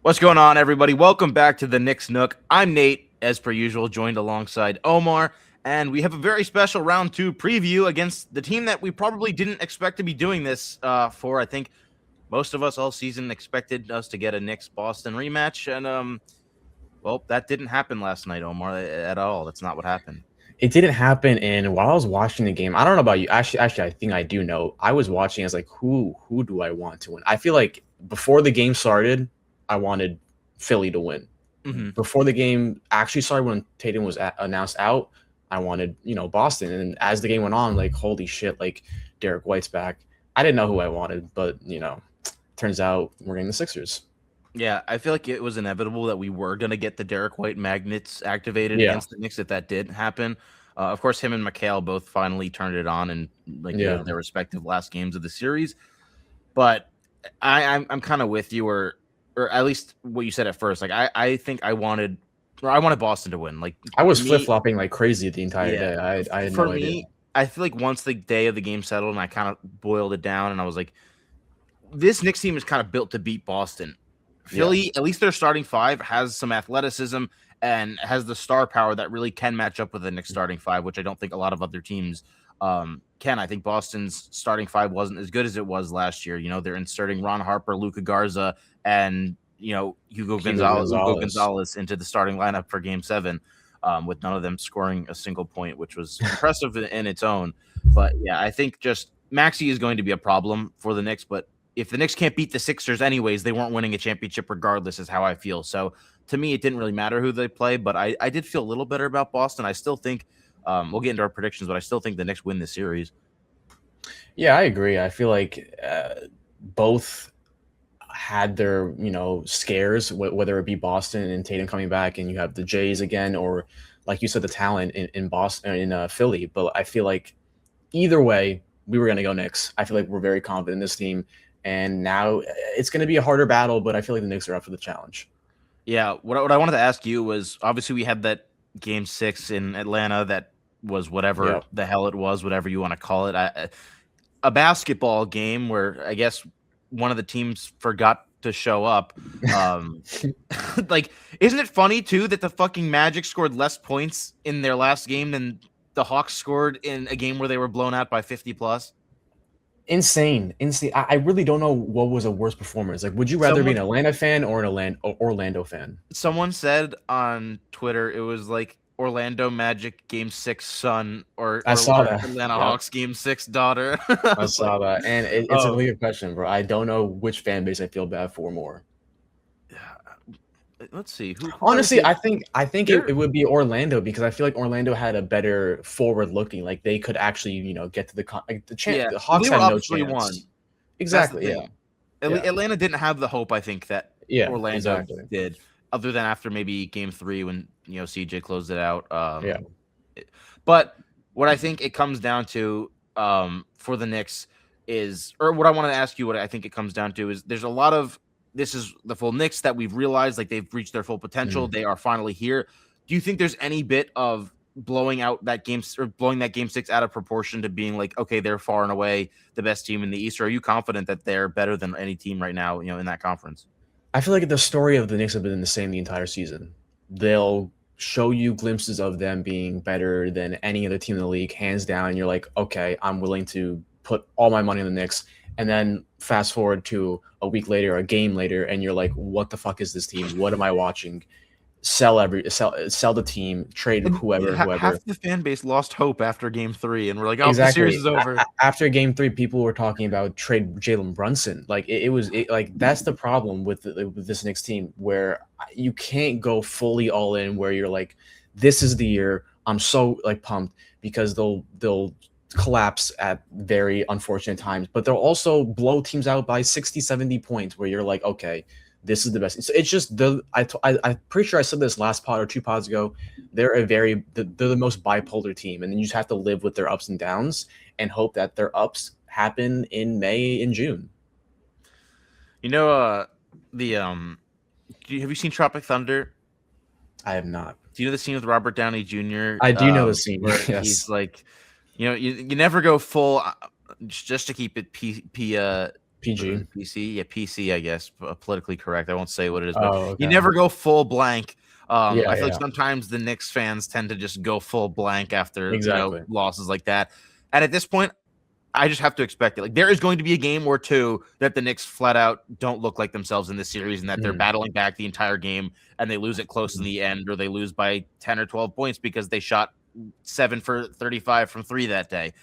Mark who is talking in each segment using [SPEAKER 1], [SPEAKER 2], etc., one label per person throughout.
[SPEAKER 1] What's going on, everybody? Welcome back to the Knicks Nook. I'm Nate, as per usual, joined alongside Omar, and we have a very special round two preview against the team that we probably didn't expect to be doing this for. I think most of us all season expected us to get a Knicks Boston rematch, and well, that didn't happen last night, Omar, at all. That's not what happened.
[SPEAKER 2] It didn't happen, and while I was watching the game, I don't know about you. Actually, I think I do know. I was watching. I was like, who do I want to win? I feel like before the game started, I wanted Philly to win.
[SPEAKER 1] Mm-hmm.
[SPEAKER 2] Before the game actually started, when Tatum was announced out, I wanted Boston. And as the game went on, like holy shit, like Derek White's back. I didn't know who I wanted, but turns out we're getting the Sixers.
[SPEAKER 1] Yeah, I feel like it was inevitable that we were going to get the Derek White magnets activated
[SPEAKER 2] Yeah,
[SPEAKER 1] against the Knicks if that did happen. Of course, him and McHale both finally turned it on in their respective last games of the series. But I'm kind of with you, or at least what you said at first. Like I think I wanted Boston to win. Like
[SPEAKER 2] I was flip flopping like crazy the entire day. I had
[SPEAKER 1] for
[SPEAKER 2] no
[SPEAKER 1] me,
[SPEAKER 2] idea.
[SPEAKER 1] I feel like once the day of the game settled and I kind of boiled it down, and I was like, this Knicks team is kind of built to beat Boston. Philly, at least their starting five, has some athleticism and has the star power that really can match up with the Knicks starting five, which I don't think a lot of other teams can. I think Boston's starting five wasn't as good as it was last year. They're inserting Ron Harper, Luka Garza, and Hugo Gonzalez into the starting lineup for Game 7, with none of them scoring a single point, which was impressive in its own. But yeah, I think just Maxey is going to be a problem for the Knicks, but if the Knicks can't beat the Sixers anyways, they weren't winning a championship regardless, is how I feel. So to me, it didn't really matter who they play, but I did feel a little better about Boston. I still think we'll get into our predictions, but I still think the Knicks win this series.
[SPEAKER 2] Yeah, I agree. I feel like both had their scares, whether it be Boston and Tatum coming back, and you have the Jays again, or like you said, the talent in Boston, in Philly. But I feel like either way, we were going to go Knicks. I feel like we're very confident in this team. And now it's going to be a harder battle, but I feel like the Knicks are up for the challenge.
[SPEAKER 1] Yeah, what I wanted to ask you was, obviously we had that Game 6 in Atlanta that was whatever the hell it was, whatever you want to call it. A basketball game where I guess one of the teams forgot to show up. Like, isn't it funny, too, that the fucking Magic scored less points in their last game than the Hawks scored in a game where they were blown out by 50+?
[SPEAKER 2] Insane. I really don't know what was a worse performance. Like, would you rather be an Atlanta fan or an Orlando fan?
[SPEAKER 1] Someone said on Twitter it was like Orlando Magic Game 6 son, or
[SPEAKER 2] I saw that.
[SPEAKER 1] Atlanta Hawks Game 6 daughter.
[SPEAKER 2] I saw that, and it's a really good question, bro. I don't know which fan base I feel bad for more.
[SPEAKER 1] Let's see.
[SPEAKER 2] Honestly, I think it would be Orlando, because I feel like Orlando had a better forward looking. Like, they could actually, get to the chance.
[SPEAKER 1] Yeah,
[SPEAKER 2] the Hawks had no chance.
[SPEAKER 1] Won.
[SPEAKER 2] Exactly. Yeah.
[SPEAKER 1] Atlanta didn't have the hope, I think, that Orlando did, other than after maybe Game 3 when CJ closed it out. But what I think it comes down to for the Knicks is, or what I want to ask you, what I think it comes down to is, there's a lot of, this is the full Knicks that we've realized, like, they've reached their full potential. They are finally here. Do you think there's any bit of blowing out that game, or blowing that Game 6 out of proportion to being like, okay, they're far and away the best team in the East? Or are you confident that they're better than any team right now, in that conference?
[SPEAKER 2] I feel like the story of the Knicks have been the same the entire season. They'll show you glimpses of them being better than any other team in the league, hands down. And you're like, okay, I'm willing to put all my money on the Knicks. And then fast forward to a week later, a game later, and you're like, what the fuck is this team? What am I watching? Sell the team, trade whoever.
[SPEAKER 1] Half the fan base lost hope after Game 3, and we're like, oh, the series is over.
[SPEAKER 2] After Game 3, people were talking about trade Jalen Brunson. Like, it was that's the problem with this Knicks team, where you can't go fully all in, where you're like, this is the year. I'm so pumped, because they'll collapse at very unfortunate times, but they'll also blow teams out by 60-70 points, where you're like, okay, this is the best. It's just I'm pretty sure I said this last pod or 2 pods ago. They're they're the most bipolar team, and then you just have to live with their ups and downs and hope that their ups happen in May and June.
[SPEAKER 1] Have you seen Tropic Thunder?
[SPEAKER 2] I have not.
[SPEAKER 1] Do you know the scene with Robert Downey Jr.?
[SPEAKER 2] I do know the scene.
[SPEAKER 1] Where
[SPEAKER 2] yes.
[SPEAKER 1] He's like, you never go full, just to keep it
[SPEAKER 2] PG.
[SPEAKER 1] PC, yeah, PC, I guess, politically correct. I won't say what it is, but
[SPEAKER 2] Oh,
[SPEAKER 1] you
[SPEAKER 2] okay.
[SPEAKER 1] never go full blank.
[SPEAKER 2] Yeah,
[SPEAKER 1] I feel like
[SPEAKER 2] yeah,
[SPEAKER 1] sometimes the Knicks fans tend to just go full blank after
[SPEAKER 2] exactly.
[SPEAKER 1] losses like that. And at this point, I just have to expect it. Like there is going to be a game or two that the Knicks flat out don't look like themselves in this series, and that they're
[SPEAKER 2] Mhm,
[SPEAKER 1] battling back the entire game, and they lose it close in
[SPEAKER 2] mhm.
[SPEAKER 1] the end, or they lose by 10 or 12 points because they shot 7 for 35 from three that day.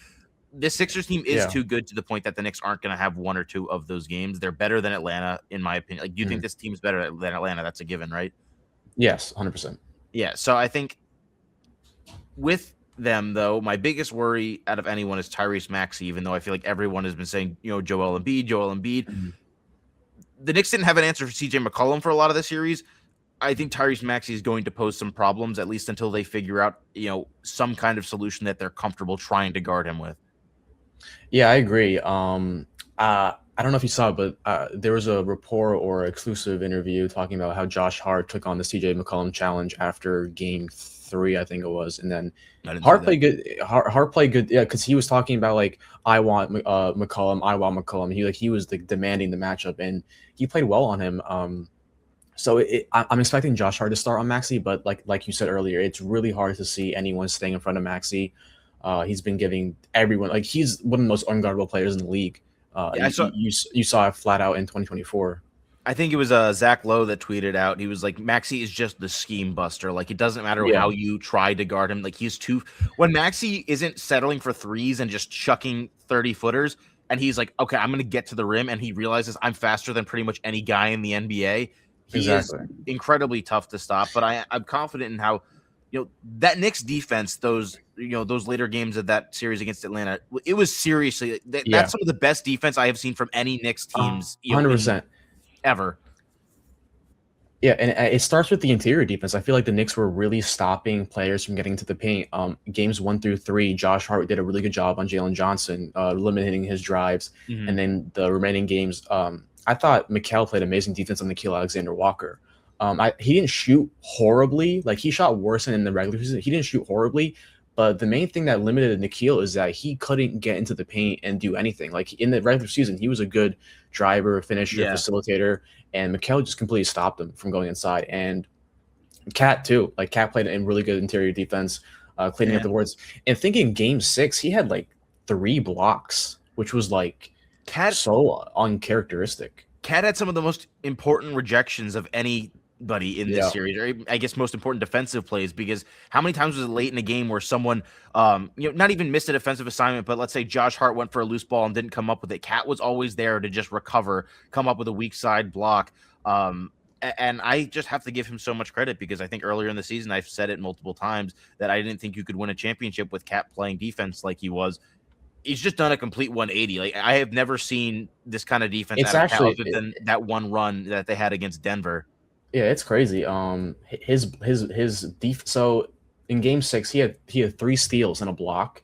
[SPEAKER 1] This Sixers team is
[SPEAKER 2] Yeah.
[SPEAKER 1] too good to the point that the Knicks aren't going to have one or two of those games. They're better than Atlanta, in my opinion. Like, do you think
[SPEAKER 2] Mhm.
[SPEAKER 1] this team's better than Atlanta? That's a given, right?
[SPEAKER 2] Yes, 100%.
[SPEAKER 1] Yeah. So I think with them, though, my biggest worry out of anyone is Tyrese Maxey, even though I feel like everyone has been saying, Joel Embiid, Joel Embiid.
[SPEAKER 2] Mhm.
[SPEAKER 1] The Knicks didn't have an answer for CJ McCollum for a lot of the series. I think Tyrese Maxey is going to pose some problems, at least until they figure out, some kind of solution that they're comfortable trying to guard him with.
[SPEAKER 2] Yeah, I agree. I don't know if you saw it, but there was a report or exclusive interview talking about how Josh Hart took on the CJ McCollum challenge after Game 3, I think it was, and then
[SPEAKER 1] I didn't see
[SPEAKER 2] Hart
[SPEAKER 1] that.
[SPEAKER 2] played good. Hart played good, yeah, because he was talking about like I want McCollum, I want McCollum. He was like demanding the matchup, and he played well on him. So I'm expecting Josh Hart to start on Maxey, but like you said earlier, it's really hard to see anyone staying in front of Maxey. He's been giving everyone like he's one of the most unguardable players in the league.
[SPEAKER 1] Yeah,
[SPEAKER 2] You saw it flat out in 2024.
[SPEAKER 1] I think it was Zach Lowe that tweeted out. He was like, Maxey is just the scheme buster. Like, it doesn't matter
[SPEAKER 2] Yeah,
[SPEAKER 1] how you try to guard him. Like, he's too. When Maxey isn't settling for threes and just chucking 30 footers, and he's like, okay, I'm going to get to the rim, and he realizes I'm faster than pretty much any guy in the NBA, he is
[SPEAKER 2] exactly.
[SPEAKER 1] incredibly tough to stop. But I'm confident in how, that Knicks defense, those later games of that series against Atlanta, it was seriously,
[SPEAKER 2] Yeah,
[SPEAKER 1] that's some of the best defense I have seen from any Knicks teams,
[SPEAKER 2] 100%.
[SPEAKER 1] ever.
[SPEAKER 2] Yeah, and it starts with the interior defense. I feel like the Knicks were really stopping players from getting to the paint. Games 1 through 3, Josh Hart did a really good job on Jalen Johnson, limiting his drives.
[SPEAKER 1] Mhm.
[SPEAKER 2] And then the remaining games, I thought Mikal played amazing defense on Nickeil Alexander-Walker. He didn't shoot horribly. Like he shot worse than in the regular season. He didn't shoot horribly, but the main thing that limited Nickeil is that he couldn't get into the paint and do anything. Like in the regular season, he was a good driver, finisher,
[SPEAKER 1] Yeah.
[SPEAKER 2] facilitator, and Mikal just completely stopped him from going inside. And Cat too. Like Cat played in really good interior defense, cleaning up
[SPEAKER 1] Yeah.
[SPEAKER 2] the boards. And thinking Game 6, he had like 3 blocks, which was like
[SPEAKER 1] Cat
[SPEAKER 2] so uncharacteristic.
[SPEAKER 1] Cat had some of the most important rejections of anybody in this
[SPEAKER 2] Yeah.
[SPEAKER 1] series, or I guess most important defensive plays, because how many times was it late in a game where someone, not even missed a defensive assignment, but let's say Josh Hart went for a loose ball and didn't come up with it. Cat was always there to just recover, come up with a weak side block. And I just have to give him so much credit because I think earlier in the season, I've said it multiple times that I didn't think you could win a championship with Cat playing defense like he was. He's just done a complete 180. Like I have never seen this kind of defense
[SPEAKER 2] It's
[SPEAKER 1] out of Cat
[SPEAKER 2] actually
[SPEAKER 1] other than that one run that they had against Denver.
[SPEAKER 2] Yeah, it's crazy. So in Game 6, he had 3 steals and a block.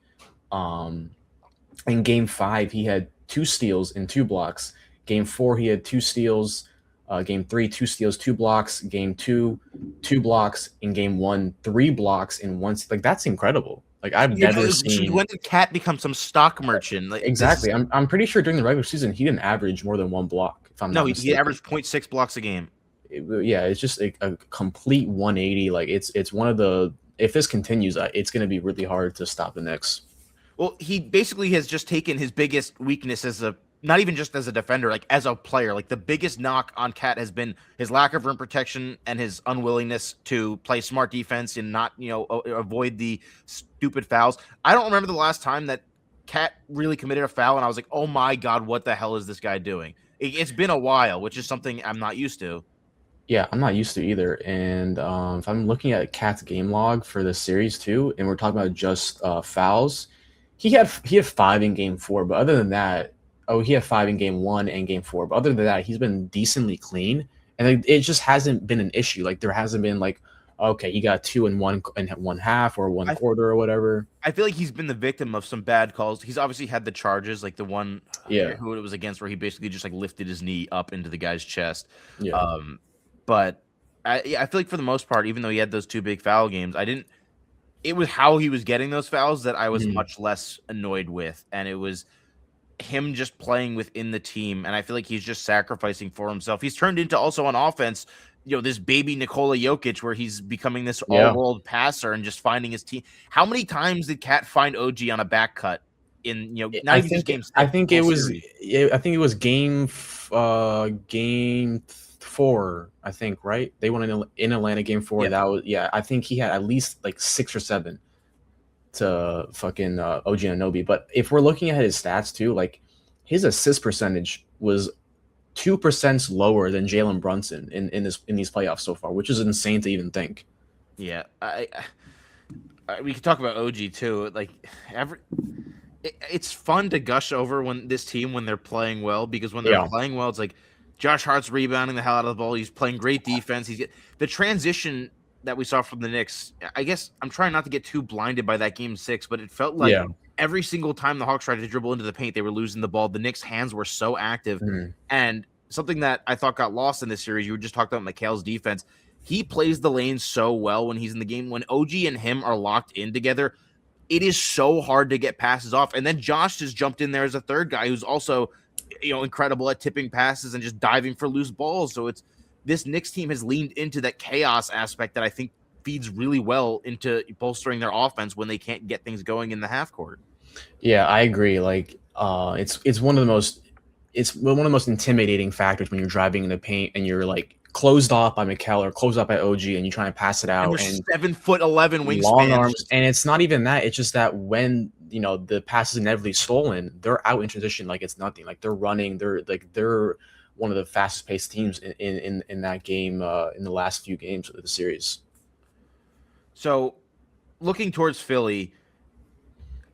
[SPEAKER 2] In Game 5, he had 2 steals and 2 blocks. Game 4, he had 2 steals. Game 3, 2 steals, 2 blocks. Game 2, 2 blocks. In Game 1, 3 blocks in one. Like that's incredible. Like I've never seen.
[SPEAKER 1] When did Cat become some stock merchant? Like
[SPEAKER 2] Exactly. I'm pretty sure during the regular season he didn't average more than 1 block. If I'm
[SPEAKER 1] no,
[SPEAKER 2] not
[SPEAKER 1] he
[SPEAKER 2] mistaken.
[SPEAKER 1] averaged 0.6 blocks a game.
[SPEAKER 2] Yeah, it's just a complete 180. Like it's one of the if this continues, it's going to be really hard to stop the Knicks.
[SPEAKER 1] Well, he basically has just taken his biggest weakness as a not even just as a defender, like as a player. Like the biggest knock on Cat has been his lack of rim protection and his unwillingness to play smart defense and not, avoid the stupid fouls. I don't remember the last time that Cat really committed a foul and I was like, oh my God, what the hell is this guy doing? It's been a while, which is something I'm not used to.
[SPEAKER 2] Yeah, I'm not used to either. And if I'm looking at Cat's game log for the series too, and we're talking about just fouls, he had 5 in Game 4, but other than that, he had 5 in Game 1 and Game 4. But other than that, he's been decently clean, and it just hasn't been an issue. Like there hasn't been like, okay, he got 2 in one half or one quarter or whatever.
[SPEAKER 1] I feel like he's been the victim of some bad calls. He's obviously had the charges, like the one who it was against, where he basically just like lifted his knee up into the guy's chest.
[SPEAKER 2] Yeah.
[SPEAKER 1] But I feel like for the most part, even though he had those 2 big foul games, it was how he was getting those fouls that I was much less annoyed with. And it was him just playing within the team, and I feel like he's just sacrificing for himself. He's turned into also on offense, this baby Nikola Jokic, where he's becoming this
[SPEAKER 2] Yeah.
[SPEAKER 1] all-world passer and just finding his team. How many times did Cat find OG on a back cut in not even just game 6?
[SPEAKER 2] I think it was
[SPEAKER 1] series?
[SPEAKER 2] I think it was game 4, I think, right? They won in Atlanta game 4.
[SPEAKER 1] Yeah.
[SPEAKER 2] That was I think he had at least like 6 or 7 to fucking OG Anunoby. But if we're looking at his stats too, like his assist percentage was 2% lower than Jalen Brunson in these playoffs so far, which is insane to even think.
[SPEAKER 1] Yeah, we could talk about OG too. Like it's fun to gush over when they're playing well, because when they're playing well, it's like Josh Hart's rebounding the hell out of the ball. He's playing great defense. The transition that we saw from the Knicks. I guess I'm trying not to get too blinded by that game 6, but it felt like every single time the Hawks tried to dribble into the paint, they were losing the ball. The Knicks' hands were so active, and something that I thought got lost in this series. You were just talking about Mikal's defense. He plays the lane so well when he's in the game. When OG and him are locked in together, it is so hard to get passes off. And then Josh just jumped in there as a third guy who's also, incredible at tipping passes and just diving for loose balls. So this Knicks team has leaned into that chaos aspect that I think feeds really well into bolstering their offense when they can't get things going in the half court.
[SPEAKER 2] Yeah, I agree. Like, it's one of the most intimidating factors when you're driving in the paint and you're like closed off by Mikal or closed off by OG, and you try and pass it out.
[SPEAKER 1] And 7'11" wingspan,
[SPEAKER 2] long arms, and it's not even that. It's just that when the pass is inevitably stolen, they're out in transition like it's nothing. Like they're running. They're one of the fastest paced teams in that game in the last few games of the series.
[SPEAKER 1] So, looking towards Philly.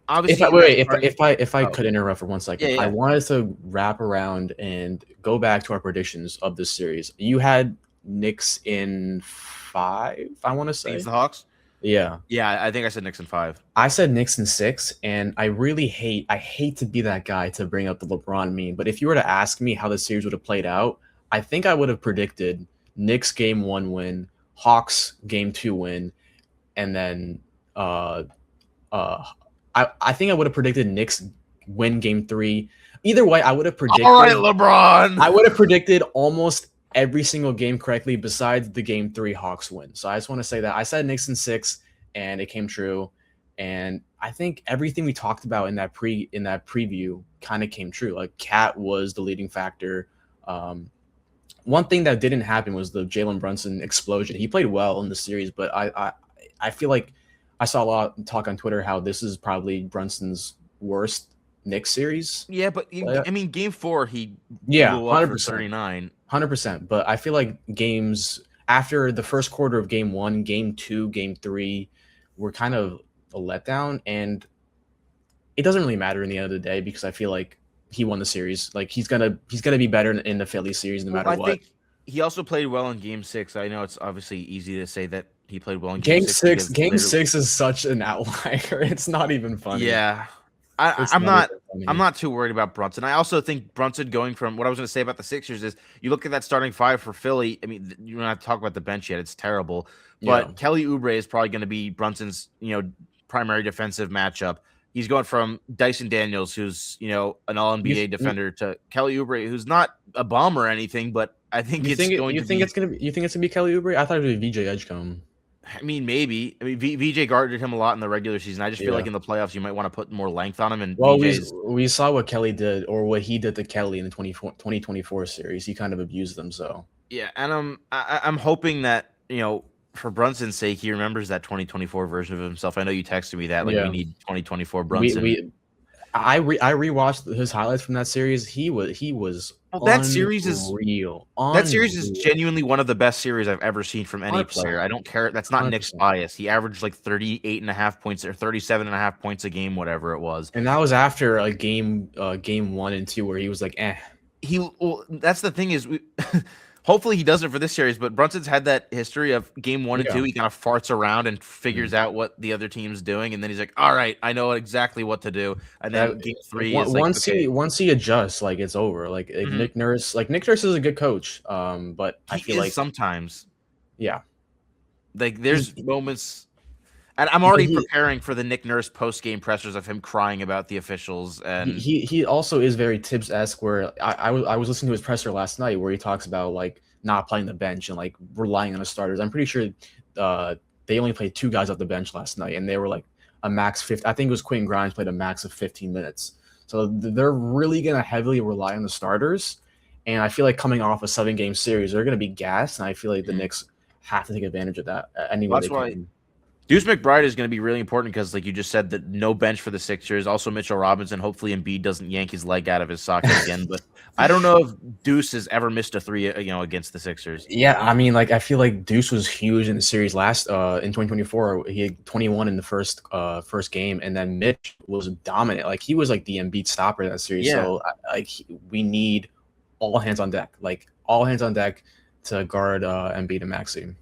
[SPEAKER 2] Obviously, if I could interrupt for 1 second, I wanted to wrap around and go back to our predictions of this series. You had Knicks in 5, I want to say.
[SPEAKER 1] Against the Hawks?
[SPEAKER 2] Yeah.
[SPEAKER 1] Yeah, I think I said Knicks in 5.
[SPEAKER 2] I said Knicks in 6, and I hate to be that guy to bring up the LeBron meme, but if you were to ask me how the series would have played out, I think I would have predicted Knicks game 1 win, Hawks game 2 win, and then I think I would have predicted Knicks win game 3. Either way, I would have predicted.
[SPEAKER 1] All right, LeBron.
[SPEAKER 2] I would have predicted almost every single game correctly besides the game 3 Hawks win. So I just want to say that I said Knicks in 6, and it came true. And I think everything we talked about in that preview kind of came true. Like Cat was the leading factor. One thing that didn't happen was the Jalen Brunson explosion. He played well in the series, but I feel like I saw a lot of talk on Twitter how this is probably Brunson's worst Knicks series.
[SPEAKER 1] Yeah, but I mean, game 4 he
[SPEAKER 2] blew
[SPEAKER 1] 100% for 39.
[SPEAKER 2] 100%. But I feel like games after the first quarter of game 1, game 2, game 3 were kind of a letdown, and it doesn't really matter in the end of the day because I feel like he won the series. Like he's gonna be better in the Philly series no matter what. I think
[SPEAKER 1] he also played well in game 6. I know it's obviously easy to say that he played well in game
[SPEAKER 2] 6. Game 6 is such an outlier. It's not even funny.
[SPEAKER 1] Yeah. I'm not too worried about Brunson. I also think Brunson going from what I was going to say about the Sixers is you look at that starting 5 for Philly. I mean, you don't have to talk about the bench yet. It's terrible. But Kelly Oubre is probably going to be Brunson's, primary defensive matchup. He's going from Dyson Daniels, who's, an all-NBA defender, to Kelly Oubre, who's not a bum or anything, but I think
[SPEAKER 2] you think it's going to be Kelly Oubre? I thought it would be VJ Edgecombe.
[SPEAKER 1] I mean, maybe. I mean, VJ guarded him a lot in the regular season. I just feel like in the playoffs, you might want to put more length on him. And
[SPEAKER 2] we saw what Kelly did, or what he did to Kelly in the 2024 series. He kind of abused them. So
[SPEAKER 1] yeah, and I'm hoping that for Brunson's sake, he remembers that 2024 version of himself. I know you texted me that we need 2024 Brunson.
[SPEAKER 2] I rewatched his highlights from that series. He was
[SPEAKER 1] that series is
[SPEAKER 2] real.
[SPEAKER 1] That series is genuinely one of the best series I've ever seen from any 100%. Player. I don't care. That's not 100%. Nick's bias. He averaged like 38.5 points or 37.5 points a game, whatever it was.
[SPEAKER 2] And that was after a game 1 and 2 where he was like, eh.
[SPEAKER 1] That's the thing is hopefully he doesn't for this series, but Brunson's had that history of game 1 and 2. He kind of farts around and figures out what the other team's doing, and then he's like, "All right, I know exactly what to do." And then game 3 is
[SPEAKER 2] once he adjusts, like it's over. Like Nick Nurse is a good coach, but I feel like
[SPEAKER 1] sometimes,
[SPEAKER 2] like
[SPEAKER 1] there's moments. And I'm already preparing for the Nick Nurse post-game pressers of him crying about the officials. And
[SPEAKER 2] he also is very Tibbs-esque, where I was listening to his presser last night where he talks about like not playing the bench and like relying on the starters. I'm pretty sure they only played 2 guys off the bench last night, and they were like a max 50. I think it was Quentin Grimes played a max of 15 minutes. So they're really going to heavily rely on the starters. And I feel like coming off a 7-game series, they're going to be gassed. And I feel like the Knicks have to take advantage of that anyway.
[SPEAKER 1] That's why Deuce McBride is going to be really important because, like you just said, that no bench for the Sixers. Also, Mitchell Robinson. Hopefully, Embiid doesn't yank his leg out of his socket again. But I don't know if Deuce has ever missed a 3, against the Sixers.
[SPEAKER 2] Yeah, I mean, like I feel like Deuce was huge in the series last in 2024. He had 21 in the first game, and then Mitch was dominant. Like he was like the Embiid stopper in that series.
[SPEAKER 1] Yeah.
[SPEAKER 2] So we need all hands on deck, to guard Embiid and Maxey.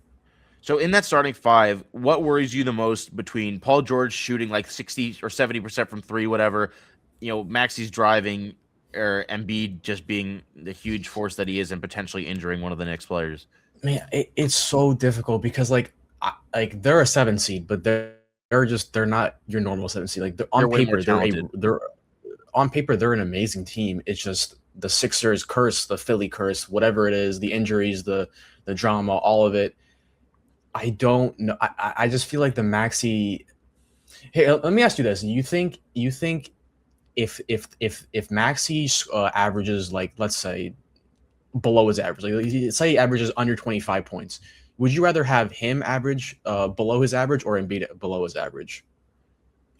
[SPEAKER 1] So in that starting 5, what worries you the most between Paul George shooting like 60 or 70% from 3, whatever, Maxey's driving, or Embiid just being the huge force that he is and potentially injuring one of the Knicks players?
[SPEAKER 2] Man, it's so difficult because they're a 7 seed, but they're not your normal 7 seed. Like on paper they're an amazing team. It's just the Sixers curse, the Philly curse, whatever it is, the injuries, the drama, all of it. I don't know. I just feel like the Maxey. Hey, let me ask you this: You think if Maxey averages, like, let's say below his average, like say he averages under 25 points, would you rather have him average below his average or Embiid below his average?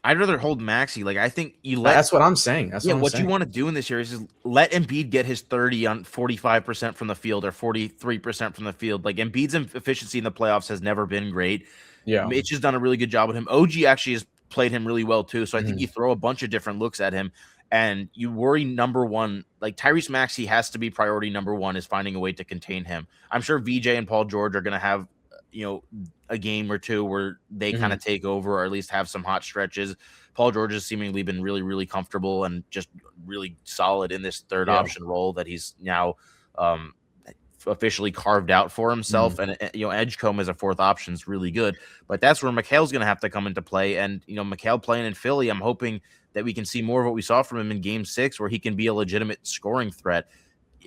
[SPEAKER 1] I'd rather hold Maxey. Like I think
[SPEAKER 2] That's what I'm saying.
[SPEAKER 1] What you want to do in this series is let Embiid get his 30 on 45% from the field or 43% from the field. Like Embiid's efficiency in the playoffs has never been great.
[SPEAKER 2] Yeah,
[SPEAKER 1] Mitch has done a really good job with him. OG actually has played him really well too. So I think you throw a bunch of different looks at him, and you worry number one. Like Tyrese Maxey has to be priority number one, is finding a way to contain him. I'm sure VJ and Paul George are going to have a game or two where they kind of take over, or at least have some hot stretches. Paul George has seemingly been really, really comfortable and just really solid in this third option role that he's now officially carved out for himself. And Edgecombe as a 4th option is really good, but that's where Mikhail's going to have to come into play. And Mikhail playing in Philly, I'm hoping that we can see more of what we saw from him in Game 6, where he can be a legitimate scoring threat.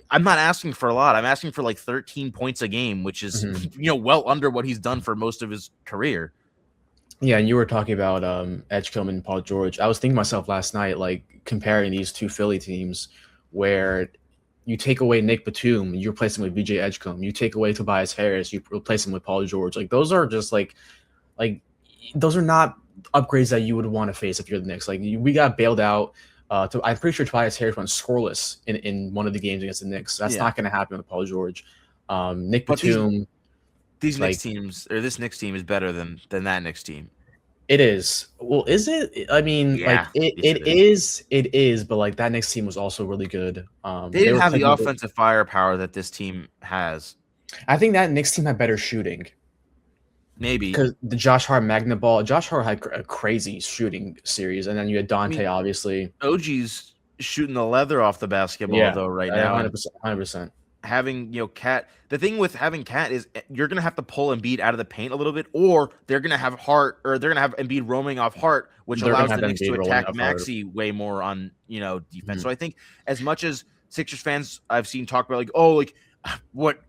[SPEAKER 1] I'm not asking for a lot. I'm asking for like 13 points a game, which is well under what he's done for most of his career.
[SPEAKER 2] Yeah, and you were talking about Edgecombe and Paul George. I was thinking to myself last night, like comparing these 2 Philly teams, where you take away Nick Batum, you replace him with VJ Edgecombe. You take away Tobias Harris, you replace him with Paul George. Like those are just like those are not upgrades that you would want to face if you're the Knicks. Like we got bailed out. I'm pretty sure Tobias Harris went scoreless in one of the games against the Knicks. That's not going to happen with Paul George. Nick Batum.
[SPEAKER 1] These Knicks teams, or this Knicks team, is better than that Knicks team.
[SPEAKER 2] It is. Well, is it? I mean, it is. But like that Knicks team was also really good.
[SPEAKER 1] They didn't have the offensive firepower that this team has.
[SPEAKER 2] I think that Knicks team had better shooting.
[SPEAKER 1] Maybe
[SPEAKER 2] because the Josh Hart Magna Ball. Josh Hart had a crazy shooting series, and then you had Dante. Obviously,
[SPEAKER 1] OG's shooting the leather off the basketball though right now.
[SPEAKER 2] 100%.
[SPEAKER 1] Having Cat, the thing with having Cat is you're gonna have to pull Embiid out of the paint a little bit, or they're gonna have Embiid roaming off Hart, which allows the Knicks to attack Maxey way more on defense. So I think as much as Sixers fans I've seen talk about what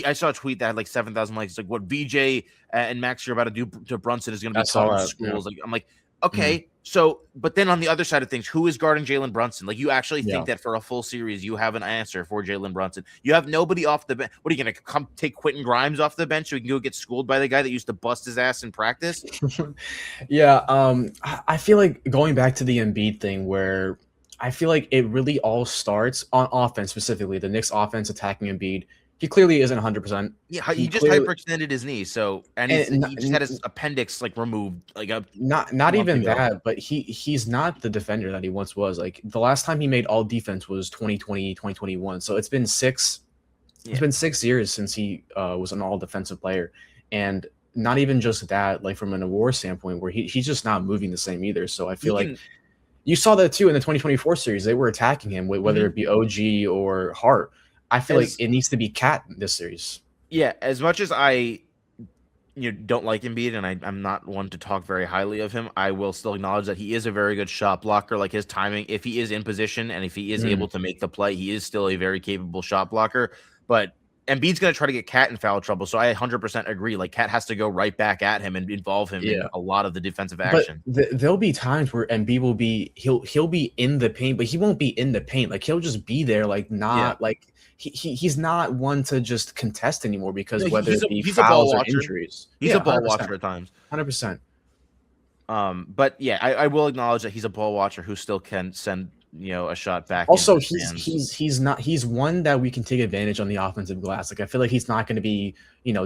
[SPEAKER 1] I saw a tweet that had like 7,000 likes, like what VJ and Maxey are about to do to Brunson is gonna be taught in schools. Like I'm like, okay. So, but then on the other side of things, who is guarding Jalen Brunson? Like, you actually think that for a full series, you have an answer for Jalen Brunson. You have nobody off the bench. What are you going to come take Quentin Grimes off the bench so he can go get schooled by the guy that used to bust his ass in practice?
[SPEAKER 2] I feel like going back to the Embiid thing, where I feel like it really all starts on offense, specifically the Knicks offense attacking Embiid. He clearly isn't 100%.
[SPEAKER 1] Yeah, he just hyperextended his knee, he just had his appendix removed.
[SPEAKER 2] Not even that, but he's not the defender that he once was. Like the last time he made all defense was 2020, 2021. So it's been 6 years since he was an all defensive player, and not even just that. Like from an award standpoint, where he's just not moving the same either. So I feel like you saw that too in the 2024 series. They were attacking him, whether it be OG or Hart. I feel like it needs to be Cat this series.
[SPEAKER 1] Yeah, as much as I you don't like Embiid, and I'm not one to talk very highly of him, I will still acknowledge that he is a very good shot blocker. Like his timing, if he is in position and if he is
[SPEAKER 2] Mm,
[SPEAKER 1] able to make the play, he is still a very capable shot blocker. But Embiid's going to try to get Cat in foul trouble, so I 100% agree. Like Cat has to go right back at him and involve him in
[SPEAKER 2] yeah.
[SPEAKER 1] a lot of the defensive
[SPEAKER 2] But
[SPEAKER 1] action.
[SPEAKER 2] there'll be times where Embiid will be he'll be in the paint, but he won't be in the paint. Like he'll just be there, like
[SPEAKER 1] Yeah,
[SPEAKER 2] not like he's not one to just contest anymore because
[SPEAKER 1] no,
[SPEAKER 2] whether it be
[SPEAKER 1] he's a ball
[SPEAKER 2] fouls or
[SPEAKER 1] watcher.
[SPEAKER 2] injuries.
[SPEAKER 1] He's a
[SPEAKER 2] Yeah,
[SPEAKER 1] ball
[SPEAKER 2] 100%.
[SPEAKER 1] watcher at times.
[SPEAKER 2] 100%.
[SPEAKER 1] But yeah, I will acknowledge that he's a ball watcher who still can send a shot back into
[SPEAKER 2] Also,
[SPEAKER 1] the stands.
[SPEAKER 2] he's one that we can take advantage on the offensive glass. Like I feel like he's not going to be,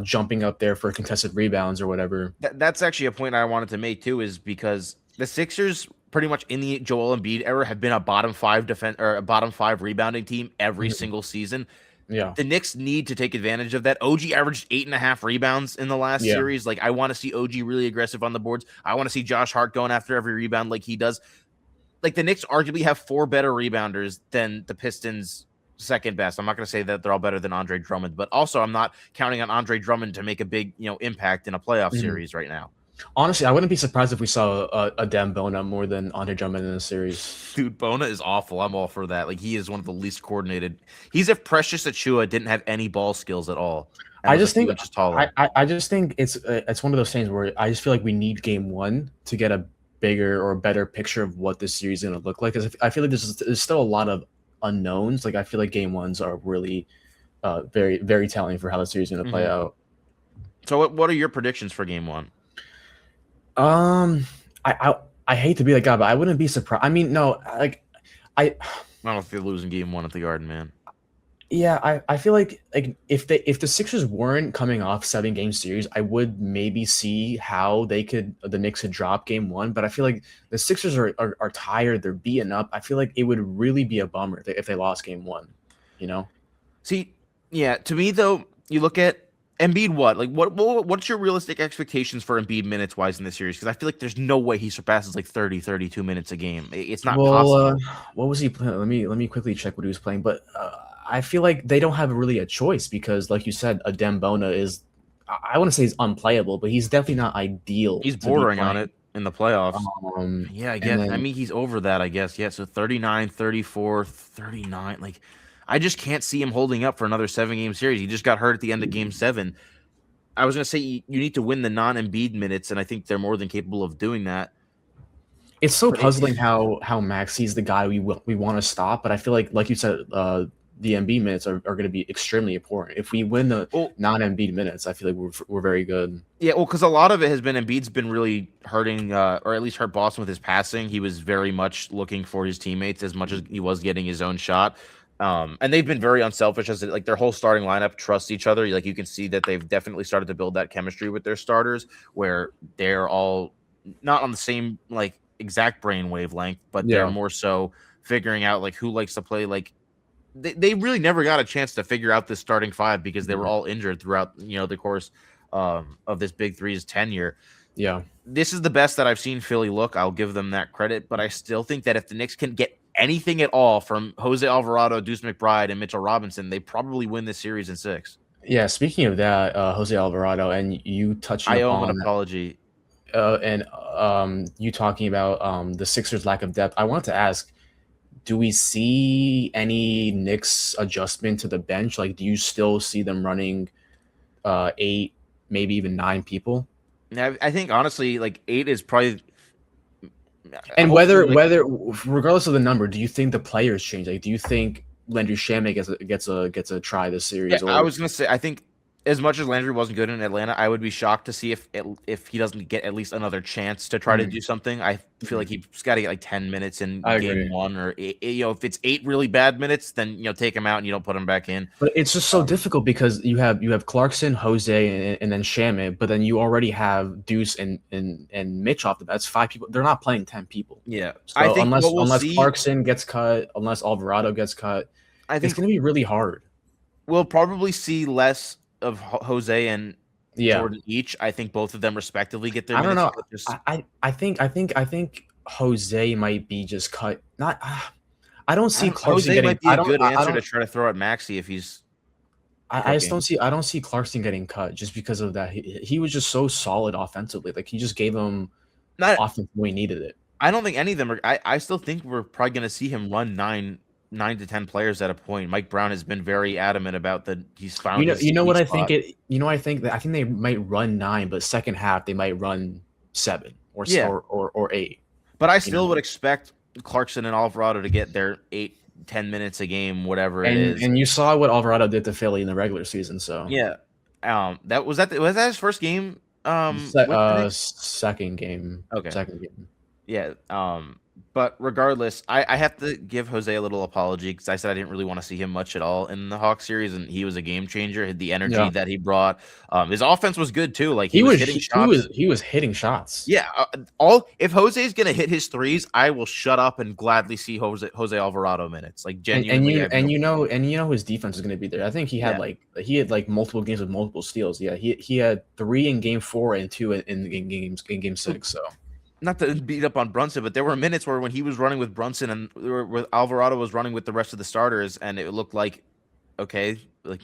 [SPEAKER 2] jumping up there for contested rebounds or whatever.
[SPEAKER 1] That's actually a point I wanted to make too, is because the Sixers pretty much in the Joel Embiid era have been a bottom five defense or a bottom five rebounding team every
[SPEAKER 2] Mhm.
[SPEAKER 1] single season.
[SPEAKER 2] Yeah.
[SPEAKER 1] The Knicks need to take advantage of that. OG averaged 8.5 rebounds in the last
[SPEAKER 2] Yeah.
[SPEAKER 1] series. Like I want to see OG really aggressive on the boards. I want to see Josh Hart going after every rebound like he does. Like the Knicks arguably have 4 better rebounders than the Pistons' second best. I'm not going to say that they're all better than Andre Drummond, but also I'm not counting on Andre Drummond to make a big, impact in a playoff
[SPEAKER 2] Mhm.
[SPEAKER 1] series right now.
[SPEAKER 2] Honestly, I wouldn't be surprised if we saw a Dan Bona more than Andre Drummond in the series.
[SPEAKER 1] Dude, Bona is awful. I'm all for that. Like he is one of the least coordinated. He's if Precious Achua didn't have any ball skills at all.
[SPEAKER 2] I just think
[SPEAKER 1] just taller.
[SPEAKER 2] I just think it's one of those things where I just feel like we need game one to get a bigger or better picture of what this series is going to look like. Because I feel like there's still a lot of unknowns. Like I feel like game ones are really very very telling for how the series is going to play out.
[SPEAKER 1] So what are your predictions for game one?
[SPEAKER 2] Um, I hate to be that guy, but I wouldn't be surprised. I mean, no, like I
[SPEAKER 1] I don't know if they're losing game one at the Garden, man.
[SPEAKER 2] yeah, I feel like if the Sixers weren't coming off 7-game series, I would maybe see how the Knicks could drop game one. But I feel like the Sixers are tired, they're beaten up. I feel like it would really be a bummer if they lost game one, you know?
[SPEAKER 1] See, yeah, to me though, you look at Embiid. What's your realistic expectations for Embiid minutes wise in this series? Because I feel like there's no way he surpasses like 30, 32 minutes a game. It's not possible.
[SPEAKER 2] What was he playing? Let me quickly check what he was playing. But I feel like they don't have really a choice because, like you said, a Dembona is I want to say he's unplayable, but he's definitely not ideal.
[SPEAKER 1] He's
[SPEAKER 2] to be
[SPEAKER 1] bordering on
[SPEAKER 2] playing.
[SPEAKER 1] it in the playoffs. Yeah, I
[SPEAKER 2] And
[SPEAKER 1] guess. I
[SPEAKER 2] then
[SPEAKER 1] mean, he's over that, I guess. Yeah, so 39, 34, 39. Like, I just can't see him holding up for another 7-game series. He just got hurt at the end of game 7. I was going to say you need to win the non-Embiid minutes, and I think they're more than capable of doing that.
[SPEAKER 2] it's so
[SPEAKER 1] But
[SPEAKER 2] puzzling how Maxi's the guy we want to stop, but I feel like you said, the Embiid minutes are going to be extremely important. If we win the non-Embiid minutes, I feel like we're very good.
[SPEAKER 1] Yeah, well, because a lot of it has been Embiid's been really hurting, or at least hurt Boston with his passing. He was very much looking for his teammates as much as he was getting his own shot. And they've been very unselfish as like their whole starting lineup trusts each other. Like you can see that they've definitely started to build that chemistry with their starters, where they're all not on the same like exact brain wavelength, but they're
[SPEAKER 2] Yeah.
[SPEAKER 1] more so figuring out like who likes to play. Like they really never got a chance to figure out this starting five because they were all injured throughout the course of this Big Three's tenure.
[SPEAKER 2] Yeah.
[SPEAKER 1] This is the best that I've seen Philly look. I'll give them that credit, but I still think that if the Knicks can get anything at all from Jose Alvarado, Deuce McBride, and Mitchell Robinson, they probably win this series in 6.
[SPEAKER 2] Yeah, speaking of that, Jose Alvarado, and you touching
[SPEAKER 1] I owe him
[SPEAKER 2] upon
[SPEAKER 1] an apology.
[SPEAKER 2] and you talking about the Sixers' lack of depth, I wanted to ask, do we see any Knicks adjustment to the bench? Like, do you still see them running 8, maybe even 9 people?
[SPEAKER 1] I think honestly, like 8 is probably.
[SPEAKER 2] And
[SPEAKER 1] hopefully, like,
[SPEAKER 2] whether regardless of the number, do you think the players change? Like, do you think Landry Shamet gets a try this series?
[SPEAKER 1] I was gonna say I think as much as Landry wasn't good in Atlanta, I would be shocked to see if he doesn't get at least another chance to try to do something. I feel like he's got to get like 10 minutes in
[SPEAKER 2] I
[SPEAKER 1] game
[SPEAKER 2] agree.
[SPEAKER 1] 1, or if it's 8 really bad minutes, then take him out and you don't put him back in.
[SPEAKER 2] But it's just so difficult because you have Clarkson, Jose, and then Shamet, but then you already have Deuce and Mitch off the bat. That's 5 people. They're not playing 10 people.
[SPEAKER 1] Yeah,
[SPEAKER 2] So
[SPEAKER 1] I think
[SPEAKER 2] unless Clarkson gets cut, unless Alvarado gets cut,
[SPEAKER 1] I think
[SPEAKER 2] it's going to be really hard.
[SPEAKER 1] we'll probably see less of Jose and
[SPEAKER 2] Yeah,
[SPEAKER 1] Jordan each. I think both of them respectively get their
[SPEAKER 2] I don't
[SPEAKER 1] minutes.
[SPEAKER 2] know.
[SPEAKER 1] but just-
[SPEAKER 2] I think Jose might be just cut. Not. I don't see Clarkson
[SPEAKER 1] Jose
[SPEAKER 2] getting.
[SPEAKER 1] might be
[SPEAKER 2] I
[SPEAKER 1] a
[SPEAKER 2] don't.
[SPEAKER 1] good
[SPEAKER 2] I
[SPEAKER 1] answer
[SPEAKER 2] don't.
[SPEAKER 1] to try to throw at Maxey if he's
[SPEAKER 2] I just don't see Clarkson getting cut just because of that. He was just so solid offensively. Like he just gave him offense when he needed it.
[SPEAKER 1] I don't think any of them are. I still think we're probably going to see him run nine to 10 players at a point. Mike Brown has been very adamant about that. He's found
[SPEAKER 2] you know what I think it. You know I think that I think they might run 9, but second half they might run 7 or 8.
[SPEAKER 1] But I still would expect Clarkson and Alvarado to get their 8-10 minutes a game, whatever it is.
[SPEAKER 2] And you saw what Alvarado did to Philly in the regular season, so
[SPEAKER 1] yeah. Was that his first game?
[SPEAKER 2] Second game.
[SPEAKER 1] Okay.
[SPEAKER 2] Second game.
[SPEAKER 1] Yeah. But regardless, I have to give Jose a little apology because I said I didn't really want to see him much at all in the Hawks series, and he was a game changer. The energy that he brought, his offense was good too. Like he was hitting shots.
[SPEAKER 2] He was hitting shots.
[SPEAKER 1] Yeah. If Jose is gonna hit his threes, I will shut up and gladly see Jose Alvarado minutes. Like genuinely.
[SPEAKER 2] And you know his defense is gonna be there. I think he had multiple games with multiple steals. Yeah. He had 3 in game 4 and 2 in game 6. So.
[SPEAKER 1] Not to beat up on Brunson, but there were minutes where when he was running with Brunson and where Alvarado was running with the rest of the starters, and it looked like, okay, like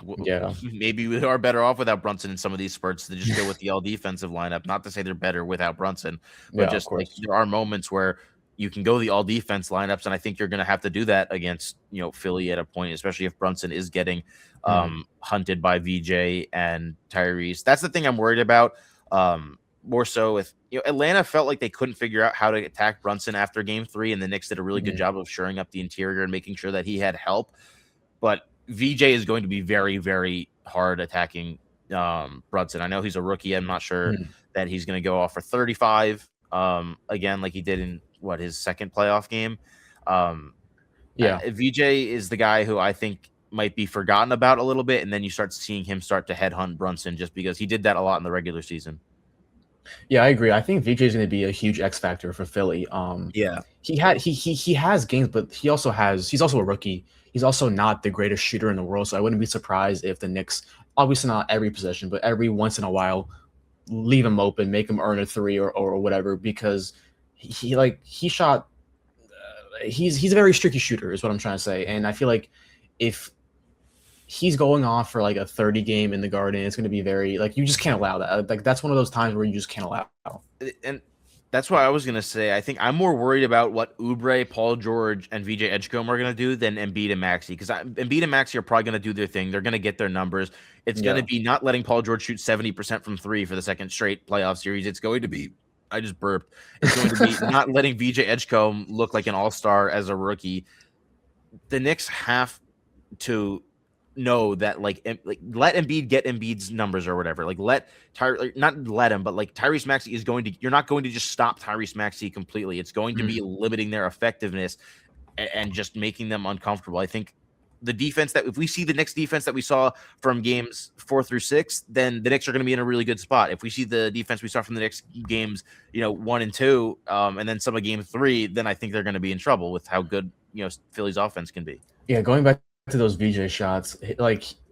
[SPEAKER 1] maybe we are better off without Brunson in some of these spurts to just go with the all defensive lineup. Not to say they're better without Brunson, but just like there are moments where you can go the all defense lineups, and I think you're going to have to do that against Philly at a point, especially if Brunson is getting hunted by VJ and Tyrese. That's the thing I'm worried about. More so with Atlanta felt like they couldn't figure out how to attack Brunson after game 3, and the Knicks did a really good job of shoring up the interior and making sure that he had help. But VJ is going to be very, very hard attacking Brunson. I know he's a rookie. I'm not sure that he's going to go off for 35 again like he did in his second playoff game. VJ is the guy who I think might be forgotten about a little bit, and then you start seeing him start to headhunt Brunson just because he did that a lot in the regular season.
[SPEAKER 2] Yeah, I agree. I think VJ is going to be a huge X factor for Philly. He has games, but he's also a rookie. He's also not the greatest shooter in the world, so I wouldn't be surprised if the Knicks, obviously not every possession, but every once in a while, leave him open, make him earn a 3 or whatever, because he shot. He's a very streaky shooter, is what I'm trying to say, and I feel like if he's going off for like a 30 game in the Garden, it's going to be very you just can't allow that. Like that's one of those times where you just can't allow.
[SPEAKER 1] And that's why I was going to say I think I'm more worried about what Oubre, Paul George, and VJ Edgecombe are going to do than Embiid and Maxey, because Embiid and Maxey are probably going to do their thing. They're going to get their numbers. It's going to be not letting Paul George shoot 70% from 3 for the second straight playoff series. It's going to be I just burped. It's going to be not letting VJ Edgecombe look like an all-star as a rookie. The Knicks have to know that let Embiid get Embiid's numbers or whatever. Not let him, but Tyrese Maxey is going to. You're not going to just stop Tyrese Maxey completely. It's going to be limiting their effectiveness and just making them uncomfortable. I think the defense that if we see the Knicks defense that we saw from games 4 through 6, then the Knicks are going to be in a really good spot. If we see the defense we saw from the Knicks games, 1 and 2, and then some of game 3, then I think they're going to be in trouble with how good Philly's offense can be.
[SPEAKER 2] Yeah, going back to those VJ shots,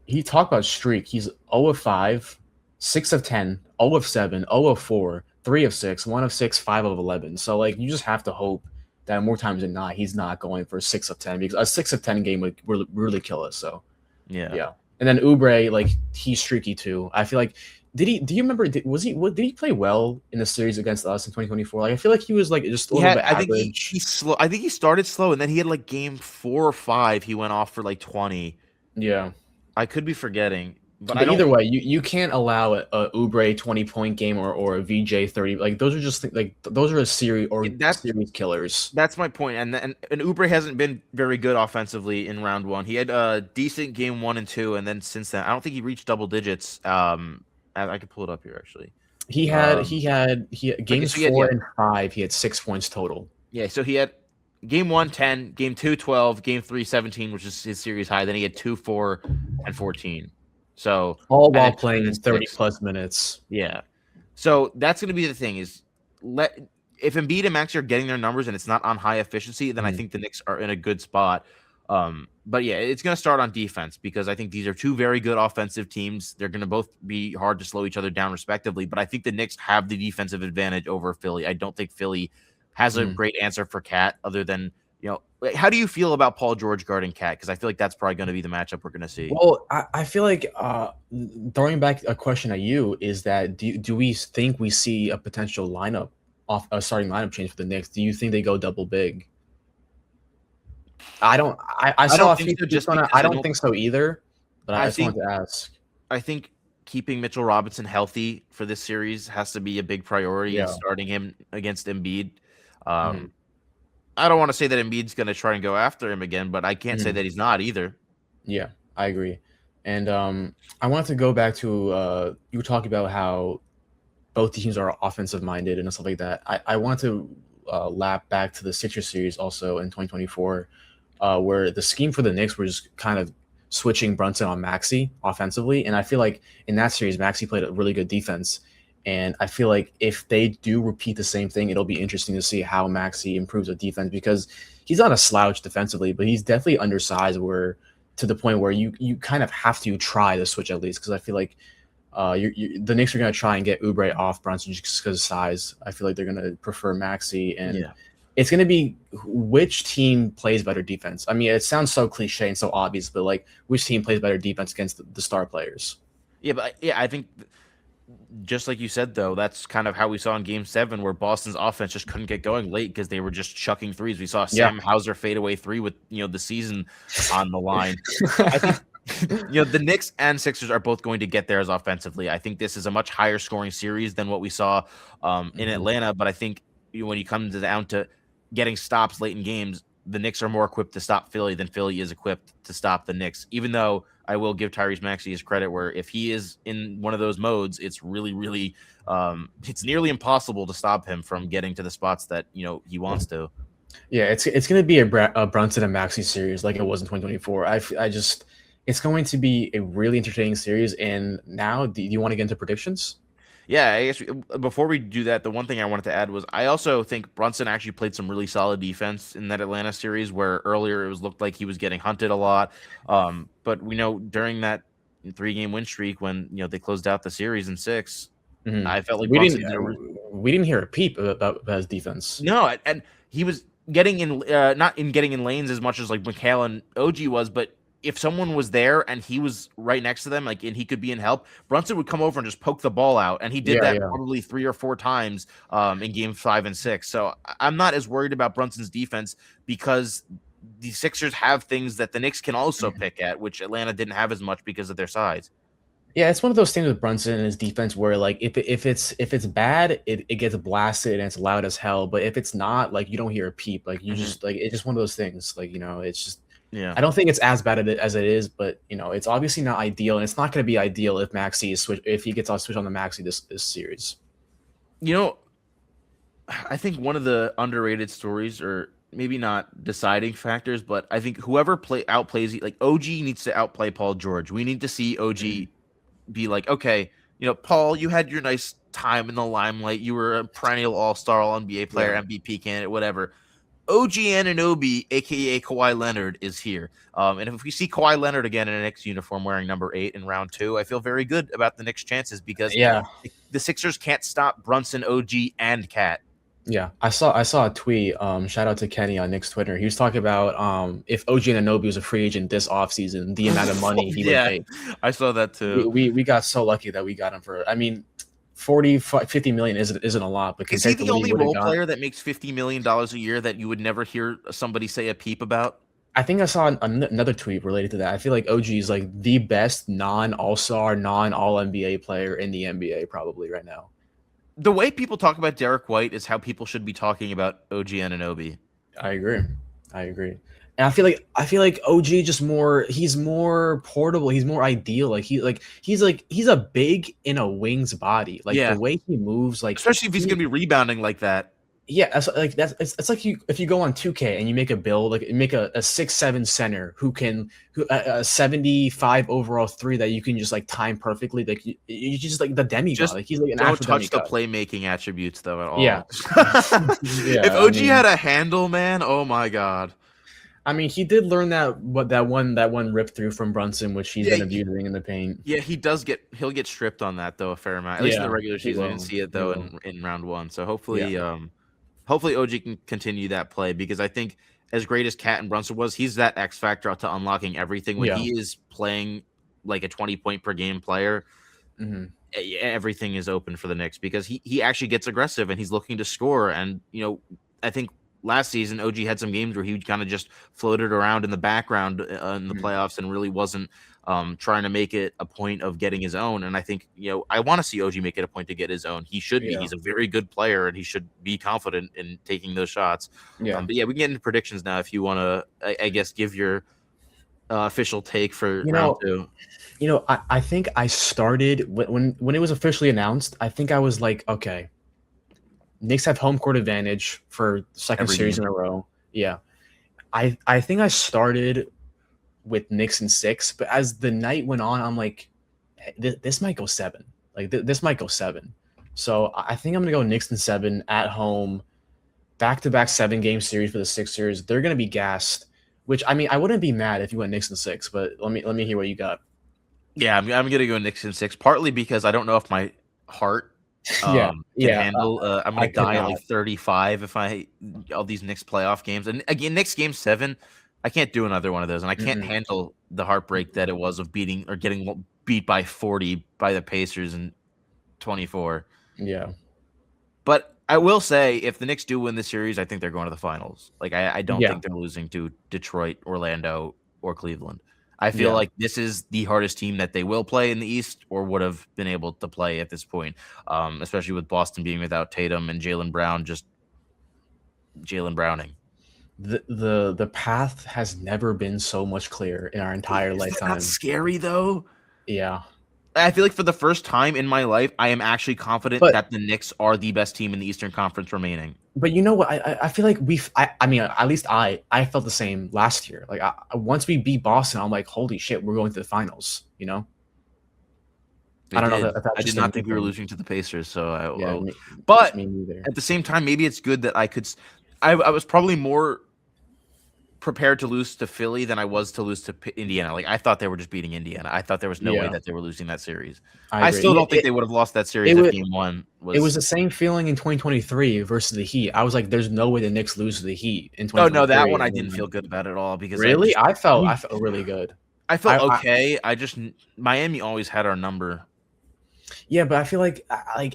[SPEAKER 2] he talked about streak. He's 0 of 5, 6 of 10, 0 of 7, 0 of 4, 3 of 6, 1 of 6, 5 of 11. So you just have to hope that more times than not he's not going for 6 of 10, because a 6 of 10 game would really kill us. So yeah. And then Oubre, he's streaky too. I feel like do you remember? Did he play well in the series against us in 2024? I feel like he was just a little bit average.
[SPEAKER 1] I think he's slow. I think he started slow, and then he had game 4 or 5. He went off for 20.
[SPEAKER 2] Yeah,
[SPEAKER 1] I could be forgetting, but
[SPEAKER 2] either way, you can't allow a Oubre 20-point game or a VJ 30. Those are just those are a series series killers.
[SPEAKER 1] That's my point. And Oubre hasn't been very good offensively in round 1. He had a decent game 1 and 2, and then since then, I don't think he reached double digits. I could pull it up here actually. He had
[SPEAKER 2] games 4 and 5. He had 6 points total.
[SPEAKER 1] Yeah, so he had game 1 10, game 2 12, game 3 17, which is his series high. Then he had 2 4 and 14. So
[SPEAKER 2] all while playing 30 plus minutes.
[SPEAKER 1] Yeah. So that's going to be the thing is if Embiid and Maxey are getting their numbers and it's not on high efficiency, then I think the Knicks are in a good spot. But yeah, it's going to start on defense because I think these are 2 very good offensive teams. They're going to both be hard to slow each other down respectively, but I think the Knicks have the defensive advantage over Philly. I don't think Philly has a great answer for Cat other than, How do you feel about Paul George guarding Cat? Because I feel like that's probably going to be the matchup we're going to see.
[SPEAKER 2] Well, I feel like throwing back a question at you is that do we think we see a potential lineup off a starting lineup change for the Knicks? Do you think they go double big? I don't. I
[SPEAKER 1] I
[SPEAKER 2] saw
[SPEAKER 1] don't
[SPEAKER 2] a
[SPEAKER 1] think
[SPEAKER 2] few
[SPEAKER 1] so,
[SPEAKER 2] tweets
[SPEAKER 1] just
[SPEAKER 2] on it.
[SPEAKER 1] because
[SPEAKER 2] I don't think so either. But I
[SPEAKER 1] I
[SPEAKER 2] just
[SPEAKER 1] think
[SPEAKER 2] wanted to ask.
[SPEAKER 1] I think keeping Mitchell Robinson healthy for this series has to be a big priority, and
[SPEAKER 2] Yeah.
[SPEAKER 1] starting him against Embiid.
[SPEAKER 2] Mhm.
[SPEAKER 1] I don't want to say that Embiid's going to try and go after him again, but I can't say
[SPEAKER 2] Mhm.
[SPEAKER 1] that he's not either.
[SPEAKER 2] Yeah, I agree. And I wanted to go back to you were talking about how both teams are offensive minded and stuff like that. I want to lap back to the Sixers series also in 2024, where the scheme for the Knicks was kind of switching Brunson on Maxey offensively. And I feel like in that series, Maxey played a really good defense. And I feel like if they do repeat the same thing, it'll be interesting to see how Maxey improves the defense because he's not a slouch defensively, but he's definitely undersized where to the point where you kind of have to try to switch at least because I feel like the Knicks are going to try and get Oubre off Brunson just because of size. I feel like they're going to prefer Maxey, and it's going to be which team plays better defense. I mean, it sounds so cliche and so obvious, but like which team plays better defense against the star players?
[SPEAKER 1] I think just like you said, though, that's kind of how we saw in Game 7, where Boston's offense just couldn't get going late because they were just chucking threes. We saw
[SPEAKER 2] Yeah.
[SPEAKER 1] Sam Hauser fadeaway three with the season on the line. I think the Knicks and Sixers are both going to get theirs offensively. I think this is a much higher scoring series than what we saw in Atlanta. But I think when you come down to getting stops late in games, the Knicks are more equipped to stop Philly than Philly is equipped to stop the Knicks. Even though I will give Tyrese Maxey his credit, where if he is in one of those modes, it's really, really, it's nearly impossible to stop him from getting to the spots that he wants to.
[SPEAKER 2] Yeah, it's going to be a Brunson and Maxey series like it was in 2024. It's going to be a really entertaining series. And now, do you want to get into predictions?
[SPEAKER 1] Yeah, I guess before we do that, the one thing I wanted to add was I also think Brunson actually played some really solid defense in that Atlanta series, where earlier it looked like he was getting hunted a lot. But we know during that 3-game win streak when they closed out the series in 6, I felt like
[SPEAKER 2] we
[SPEAKER 1] Brunson
[SPEAKER 2] didn't hear a peep about his defense.
[SPEAKER 1] No, and he was getting in not in getting in lanes as much as like Mikal and OG was, but if someone was there and he was right next to them, like, and he could be in help, Brunson would come over and just poke the ball out. And he did that probably 3 or 4 times in game 5 and 6. So I'm not as worried about Brunson's defense because the Sixers have things that the Knicks can also pick at, which Atlanta didn't have as much because of their size.
[SPEAKER 2] Yeah, it's one of those things with Brunson and his defense where like if it's bad, it gets blasted and it's loud as hell. But if it's not, like you don't hear a peep. Like you just like it's just one of those things. Like it's just I don't think it's as bad as it is, but it's obviously not ideal, and it's not going to be ideal if Maxey is if he gets on switch on the Maxey this series.
[SPEAKER 1] I think one of the underrated stories, or maybe not deciding factors, but I think whoever outplays, like OG needs to outplay Paul George. We need to see OG be like, okay, Paul, you had your nice time in the limelight. You were a perennial all-star, all-NBA player, MVP candidate, whatever. OG Anunoby, a.k.a. Kawhi Leonard, is here. And if we see Kawhi Leonard again in a Knicks uniform wearing number 8 in round 2, I feel very good about the Knicks' chances because the Sixers can't stop Brunson, OG, and Cat.
[SPEAKER 2] Yeah, I saw a tweet. Shout out to Kenny on Knicks Twitter. He was talking about if OG Anunoby was a free agent this offseason, the amount of money he would pay.
[SPEAKER 1] I saw that too.
[SPEAKER 2] We got so lucky that we got him for. I mean, 50 million isn't a lot, but
[SPEAKER 1] is he the only role player that makes $50 million a year that you would never hear somebody say a peep about?
[SPEAKER 2] I think I saw another tweet related to that. I feel like OG is like the best non-all-star, non-all-NBA player in the NBA probably right now.
[SPEAKER 1] The way people talk about Derek White is how people should be talking about OG Anunoby.
[SPEAKER 2] I agree. And I feel like OG he's more portable, he's more ideal. Like he's a big in a wing's body. Like the way he moves, like
[SPEAKER 1] especially if he's gonna be rebounding like that.
[SPEAKER 2] Yeah, it's like if you go on 2K and you make a build, like you make a 6'7" center who a 75 overall 3 that you can just like time perfectly. Like you just like the demigod. Like he's like an
[SPEAKER 1] don't touch
[SPEAKER 2] demigod.
[SPEAKER 1] The playmaking attributes though at all.
[SPEAKER 2] Yeah.
[SPEAKER 1] If OG had a handle, man, oh my god.
[SPEAKER 2] I mean, he did learn that one rip through from Brunson, which he's been abusing in the paint.
[SPEAKER 1] Yeah, he'll get stripped on that though a fair amount. At least in the regular season, we didn't see it though in round 1. So hopefully OG can continue that play because I think as great as Cat and Brunson was, he's that X factor to unlocking everything. When
[SPEAKER 2] Yeah.
[SPEAKER 1] he is playing like a 20-point per game player,
[SPEAKER 2] Hmm.
[SPEAKER 1] everything is open for the Knicks because he actually gets aggressive and he's looking to score. And I think last season OG had some games where he kind of just floated around in the background in the playoffs and really wasn't trying to make it a point of getting his own. And I think I want to see OG make it a point to get his own. He should be.
[SPEAKER 2] Yeah.
[SPEAKER 1] He's a very good player and he should be confident in taking those shots.
[SPEAKER 2] Yeah.
[SPEAKER 1] But yeah, we can get into predictions now if you want to. I guess give your official take for round 2.
[SPEAKER 2] I think I started when it was officially announced. I think I was like, okay, Knicks have home court advantage for second
[SPEAKER 1] Every
[SPEAKER 2] series
[SPEAKER 1] game.
[SPEAKER 2] in a row. Yeah, I think I started with Knicks in 6, but as the night went on, I'm like, this might go 7. Like this might go 7. So I think I'm gonna go Knicks in 7 at home, back-to-back 7-game series for the Sixers. They're gonna be gassed. Which I mean, I wouldn't be mad if you went Knicks in 6, but let me hear what you got.
[SPEAKER 1] Yeah, I'm gonna go Knicks in 6, partly because I don't know if my heart can handle. I'm
[SPEAKER 2] I
[SPEAKER 1] gonna
[SPEAKER 2] could
[SPEAKER 1] die at
[SPEAKER 2] not.
[SPEAKER 1] like 35 if I all these Knicks playoff games. And again, Knicks game 7, I can't do another one of those, and I can't handle the heartbreak that it was of beating or getting beat by 40 by the Pacers in 24.
[SPEAKER 2] Yeah.
[SPEAKER 1] But I will say, if the Knicks do win the series, I think they're going to the finals. Like I don't
[SPEAKER 2] Yeah.
[SPEAKER 1] think they're losing to Detroit, Orlando, or Cleveland. I feel
[SPEAKER 2] Yeah.
[SPEAKER 1] like this is the hardest team that they will play in the East or would have been able to play at this point, especially with Boston being without Tatum and Jaylen Brown just Jaylen Browning.
[SPEAKER 2] The path has never been so much clearer in our entire
[SPEAKER 1] Is that
[SPEAKER 2] lifetime.
[SPEAKER 1] not scary though?
[SPEAKER 2] Yeah.
[SPEAKER 1] I feel like for the first time in my life, I am actually confident that the Knicks are the best team in the Eastern Conference remaining.
[SPEAKER 2] But you know what? I feel like I mean, at least I felt the same last year. Like once we beat Boston, I'm like, holy shit, we're going to the finals.
[SPEAKER 1] They
[SPEAKER 2] I don't know
[SPEAKER 1] did.
[SPEAKER 2] if that's
[SPEAKER 1] I
[SPEAKER 2] just
[SPEAKER 1] did not
[SPEAKER 2] a
[SPEAKER 1] think we were losing to the Pacers. So
[SPEAKER 2] but me neither.
[SPEAKER 1] At the same time, maybe it's good that I could. I was probably more prepared to lose to Philly than I was to lose to Indiana. Like I thought they were just beating Indiana. I thought there was no way that they were losing that series. I still don't think they would have lost that series if game 1 was.
[SPEAKER 2] It was the same feeling in 2023 versus the Heat. I was like, there's no way the Knicks lose to the Heat in 2023.
[SPEAKER 1] Oh no, that one I didn't feel good about at all because
[SPEAKER 2] really I felt really good.
[SPEAKER 1] I felt okay. Miami always had our number.
[SPEAKER 2] Yeah, but I feel like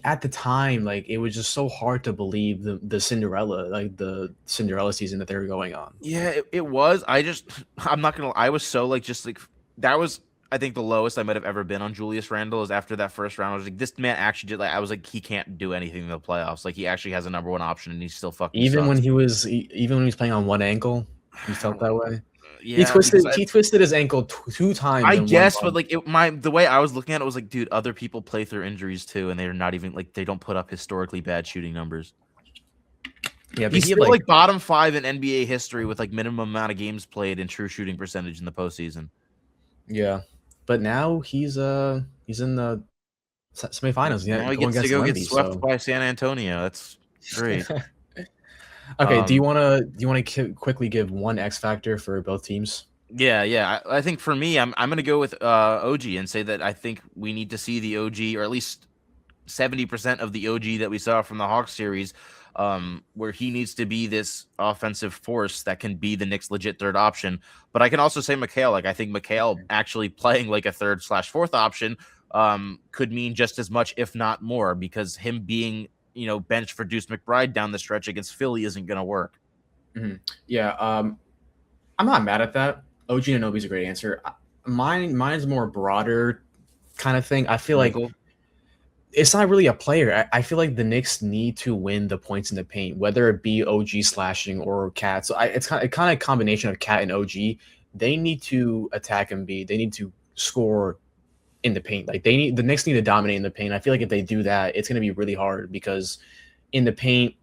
[SPEAKER 2] at the time, like it was just so hard to believe the Cinderella season that they were going on.
[SPEAKER 1] Yeah, it was. I'm not gonna. I was so that was. I think the lowest I might have ever been on Julius Randle is after that first round. I was like, this man actually did. I was like, he can't do anything in the playoffs. Like he actually has a number 1 option, and he's still fucking.
[SPEAKER 2] Even
[SPEAKER 1] sucks.
[SPEAKER 2] when he was playing on one ankle, he felt that way.
[SPEAKER 1] Yeah,
[SPEAKER 2] he twisted his ankle 2 times.
[SPEAKER 1] I guess, but like the way I was looking at it was like, dude, other people play through injuries too, and they're not even like they don't put up historically bad shooting numbers. Yeah, he's still like bottom 5 in NBA history with like minimum amount of games played and true shooting percentage in the postseason.
[SPEAKER 2] Yeah, but now he's in the semifinals. Yeah,
[SPEAKER 1] now he gets to go get swept by San Antonio. That's great.
[SPEAKER 2] Okay, do you want to quickly give one X factor for both teams?
[SPEAKER 1] Yeah. I think for me, I'm going to go with OG and say that I think we need to see the OG, or at least 70% of the OG that we saw from the Hawks series, where he needs to be this offensive force that can be the Knicks' legit third option. But I can also say Mikal. Like I think Mikal actually playing like a 3rd/4th option could mean just as much, if not more, because him being bench for Deuce McBride down the stretch against Philly isn't going to work.
[SPEAKER 2] Mm-hmm. Yeah, I'm not mad at that. OG Anunoby's a great answer. Mine's more broader kind of thing. I feel like it's not really a player. I feel like the Knicks need to win the points in the paint, whether it be OG slashing or Cat. So it's kind of a combination of Cat and OG. They need to attack Embiid. They need to score in the paint. Like the Knicks need to dominate in the paint. I feel like if they do that, it's going to be really hard because in the paint,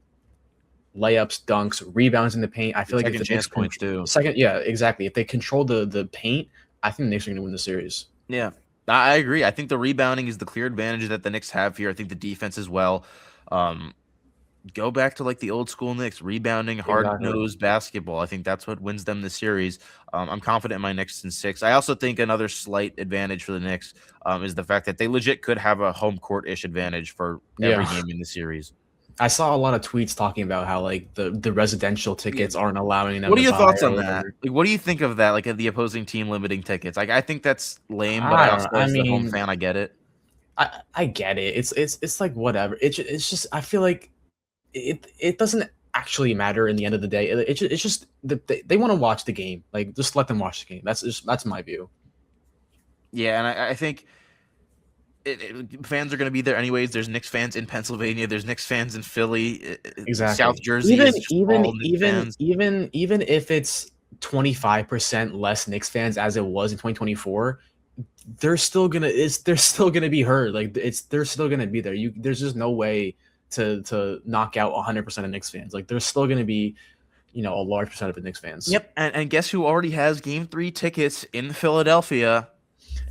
[SPEAKER 2] layups, dunks, rebounds in the paint. I feel like if the Knicks
[SPEAKER 1] points too.
[SPEAKER 2] Yeah, exactly. If they control the paint, I think the Knicks are going to win the series.
[SPEAKER 1] Yeah, I agree. I think the rebounding is the clear advantage that the Knicks have here. I think the defense as well. Go back to like the old school Knicks, rebounding, hard-nosed basketball. I think that's what wins them the series. I'm confident in my Knicks in 6. I also think another slight advantage for the Knicks is the fact that they legit could have a home court-ish advantage for every game in the series.
[SPEAKER 2] I saw a lot of tweets talking about how like the residential tickets aren't allowing them
[SPEAKER 1] What are
[SPEAKER 2] to
[SPEAKER 1] your
[SPEAKER 2] buy
[SPEAKER 1] thoughts
[SPEAKER 2] or
[SPEAKER 1] on that?
[SPEAKER 2] whatever.
[SPEAKER 1] Like, what do you think of that? Like the opposing team limiting tickets. Like I think that's lame, but I
[SPEAKER 2] I don't know.
[SPEAKER 1] also,
[SPEAKER 2] I
[SPEAKER 1] as the home
[SPEAKER 2] mean,
[SPEAKER 1] fan, I get it.
[SPEAKER 2] I get it. It's like whatever. It's just I feel like it doesn't actually matter in the end of the day. It's just that they want to watch the game. Like just let them watch the game. That's my view.
[SPEAKER 1] Yeah, and I think fans are going to be there anyways. There's Knicks fans in Pennsylvania. There's Knicks fans in Philly. South
[SPEAKER 2] Exactly.
[SPEAKER 1] Jersey
[SPEAKER 2] Even
[SPEAKER 1] is just
[SPEAKER 2] even
[SPEAKER 1] all Knicks
[SPEAKER 2] even
[SPEAKER 1] fans.
[SPEAKER 2] even even if it's 25% less Knicks fans as it was in 2024, they're still gonna be heard. Like they're still gonna be there. There's just no way to knock out 100% of Knicks fans. Like there's still gonna be, a large percent of the Knicks fans.
[SPEAKER 1] Yep, and guess who already has Game 3 tickets in Philadelphia?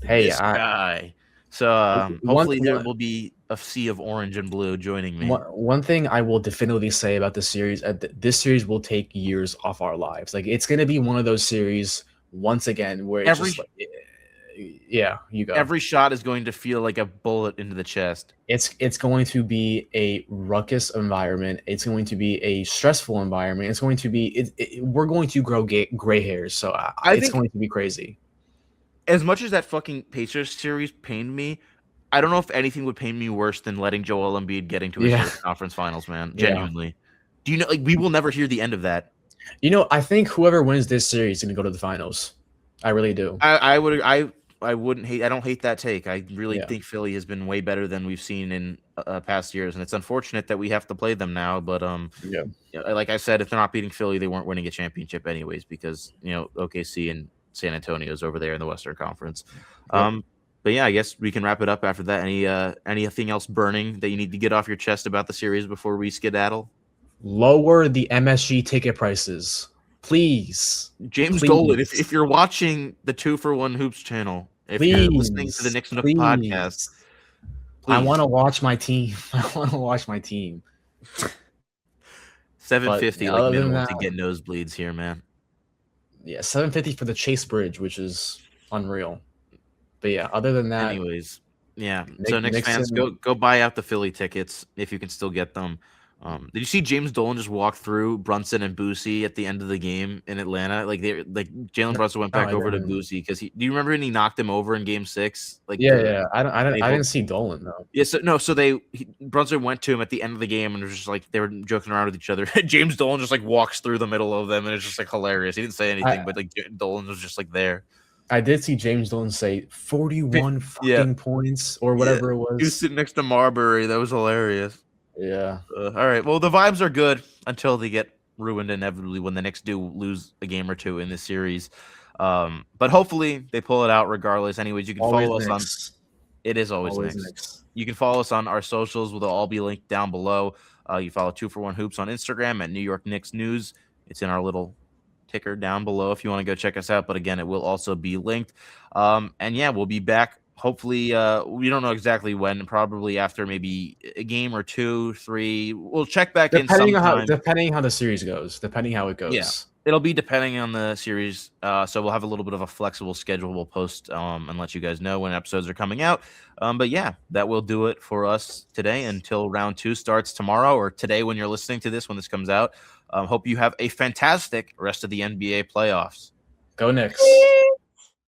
[SPEAKER 2] Hey,
[SPEAKER 1] This guy. So
[SPEAKER 2] one
[SPEAKER 1] hopefully there
[SPEAKER 2] one
[SPEAKER 1] will be a sea of orange and blue joining me.
[SPEAKER 2] one thing I will definitively say about this series, this series will take years off our lives. Like it's gonna be one of those series once again where it's
[SPEAKER 1] Every
[SPEAKER 2] just like, yeah, you go.
[SPEAKER 1] every shot is going to feel like a bullet into the chest.
[SPEAKER 2] It's going to be a ruckus environment. It's going to be a stressful environment. It's going to be we're going to grow gray hairs. So
[SPEAKER 1] I
[SPEAKER 2] it's
[SPEAKER 1] think
[SPEAKER 2] going to be crazy.
[SPEAKER 1] as much as that fucking Pacers series pained me, I don't know if anything would pain me worse than letting Joel Embiid getting to his
[SPEAKER 2] Yeah,
[SPEAKER 1] first conference finals, man.
[SPEAKER 2] yeah.
[SPEAKER 1] Genuinely. Do you know, like, we will never hear the end of that.
[SPEAKER 2] I think whoever wins this series is going to go to the finals. I really do.
[SPEAKER 1] I wouldn't hate. I don't hate that take. I really think Philly has been way better than we've seen in past years, and it's unfortunate that we have to play them now. But like I said, if they're not beating Philly, they weren't winning a championship anyways, because OKC and San Antonio's over there in the Western Conference. But yeah, I guess we can wrap it up after that. Anything else burning that you need to get off your chest about the series before we skedaddle?
[SPEAKER 2] Lower the MSG ticket prices, please.
[SPEAKER 1] James
[SPEAKER 2] Please.
[SPEAKER 1] Dolan, if you're watching the 2-for-1 Hoops channel, if you're listening to the Knicks Nook podcast,
[SPEAKER 2] I want to watch my team. I want to watch my team.
[SPEAKER 1] $750 like minimum to get nosebleeds here, man.
[SPEAKER 2] Yeah, $750 for the Chase Bridge, which is unreal. But yeah, other than that,
[SPEAKER 1] anyways, yeah. So Knicks fans, go buy out the Philly tickets if you can still get them. Did you see James Dolan just walk through Brunson and Boosie at the end of the game in Atlanta? Like Jalen Brunson went back over to Boosie because do you remember when he knocked him over in Game 6? Like
[SPEAKER 2] I didn't see Dolan though.
[SPEAKER 1] Yeah, so Brunson went to him at the end of the game and it was just like they were joking around with each other. James Dolan just like walks through the middle of them and it's just like hilarious. He didn't say anything, but like Dolan was just like there.
[SPEAKER 2] I did see James Dolan say 41 fucking points or whatever it was.
[SPEAKER 1] He was sitting next to Marbury. That was hilarious.
[SPEAKER 2] Yeah.
[SPEAKER 1] All right. Well, the vibes are good until they get ruined inevitably when the Knicks do lose a game or two in this series. But hopefully they pull it out regardless. Anyways, you can follow us on. It is always Knicks. You can follow us on our socials. They'll all be linked down below. You follow 2-for-1 Hoops on Instagram at New York Knicks News. It's in our little ticker down below if you want to go check us out. But again, it will also be linked. And yeah, we'll be back. Hopefully, we don't know exactly when. Probably after maybe a game or 2, 3. We'll check back in sometime.
[SPEAKER 2] Depending how the series goes. Depending how it goes.
[SPEAKER 1] Yeah, it'll be depending on the series. So we'll have a little bit of a flexible schedule. We'll post and let you guys know when episodes are coming out. But yeah, that will do it for us today until round 2 starts tomorrow or today when you're listening to this when this comes out. Hope you have a fantastic rest of the NBA playoffs.
[SPEAKER 2] Go Knicks.